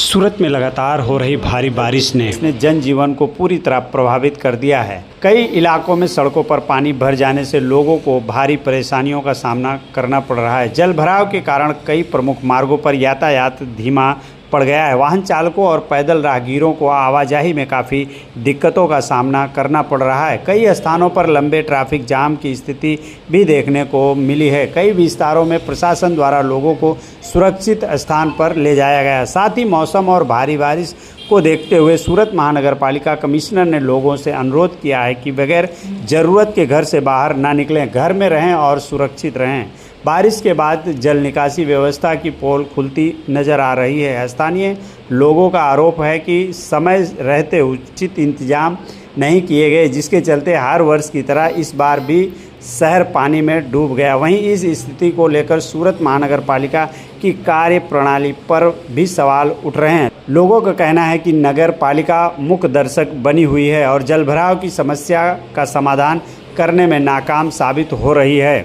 सूरत में लगातार हो रही भारी बारिश ने इसने जनजीवन को पूरी तरह प्रभावित कर दिया है। कई इलाकों में सड़कों पर पानी भर जाने से लोगों को भारी परेशानियों का सामना करना पड़ रहा है। जल भराव के कारण कई प्रमुख मार्गों पर यातायात धीमा पड़ गया है। वाहन चालकों और पैदल राहगीरों को आवाजाही में काफ़ी दिक्कतों का सामना करना पड़ रहा है। कई स्थानों पर लंबे ट्रैफिक जाम की स्थिति भी देखने को मिली है। कई विस्तारों में प्रशासन द्वारा लोगों को सुरक्षित स्थान पर ले जाया गया। साथ ही मौसम और भारी बारिश को देखते हुए सूरत महानगर पालिका कमिश्नर ने लोगों से अनुरोध किया है कि बगैर ज़रूरत के घर से बाहर ना निकलें, घर में रहें और सुरक्षित रहें। बारिश के बाद जल निकासी व्यवस्था की पोल खुलती नज़र आ रही है। स्थानीय लोगों का आरोप है कि समय रहते उचित इंतजाम नहीं किए गए, जिसके चलते हर वर्ष की तरह इस बार भी शहर पानी में डूब गया। वहीं इस स्थिति को लेकर सूरत महानगर पालिका की कार्य प्रणाली पर भी सवाल उठ रहे हैं। लोगों का कहना है कि नगर पालिका मुख्य दर्शक बनी हुई है और जलभराव की समस्या का समाधान करने में नाकाम साबित हो रही है।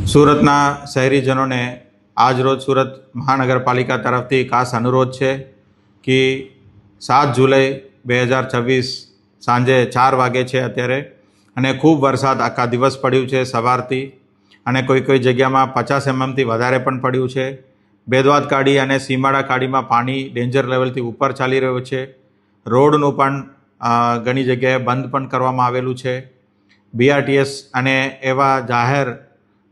सूरतना शहरीजनों ने आज रोज सूरत महानगरपालिका तरफथी खास अनुरोध है कि 7 जुलाई 2026 सांजे 4 वागे है अत्यारे अने खूब वरसाद आखा दिवस पड्યું છે સવારથી અને કોઈ જગ્યામાં 50 mm થી વધારે પણ પડ્યું છે। બેદવાદ કાડી અને સીમાડા કાડીમાં પાણી ડેન્જર લેવલથી ઉપર ચાલી રહ્યું છે। રોડનું પણ ઘણી જગ્યાએ બંધ પણ કરવામાં આવેલું છે। BRTS અને એવા જાહેર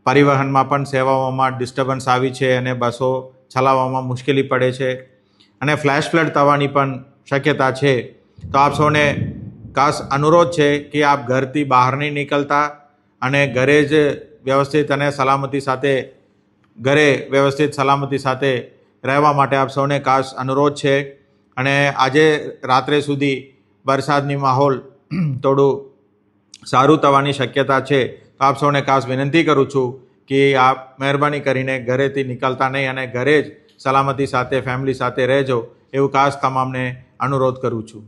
પરિવહનમાં પણ સેવાઓમાં ડિસ્ટર્બન્સ આવી છે અને બસો ચલાવવામાં મુશ્કેલી પડે છે અને ફ્લેશ ફ્લડ થવાની પણ શક્યતા છે। તો આપ સૌને ખાસ अनुरोध છે કે આપ ઘરથી બહાર નહીં નીકળતા અને ઘરે જ વ્યવસ્થિત અને સલામતી સાથે રહેવા માટે આપ સૌને ખાસ अनुरोध છે। અને આજે રાત્રે સુધી વરસાદની માહોલ થોડું સારું થવાની શક્યતા છે। તો આપ સૌને ખાસ વિનંતી કરું છું કે આપ મહેરબાની કરીને ઘરેથી નીકળતા નહીં અને ઘરે જ સલામતી સાથે ફેમિલી સાથે રહેજો, એવું ખાસ તમામને अनुरोध કરું છું।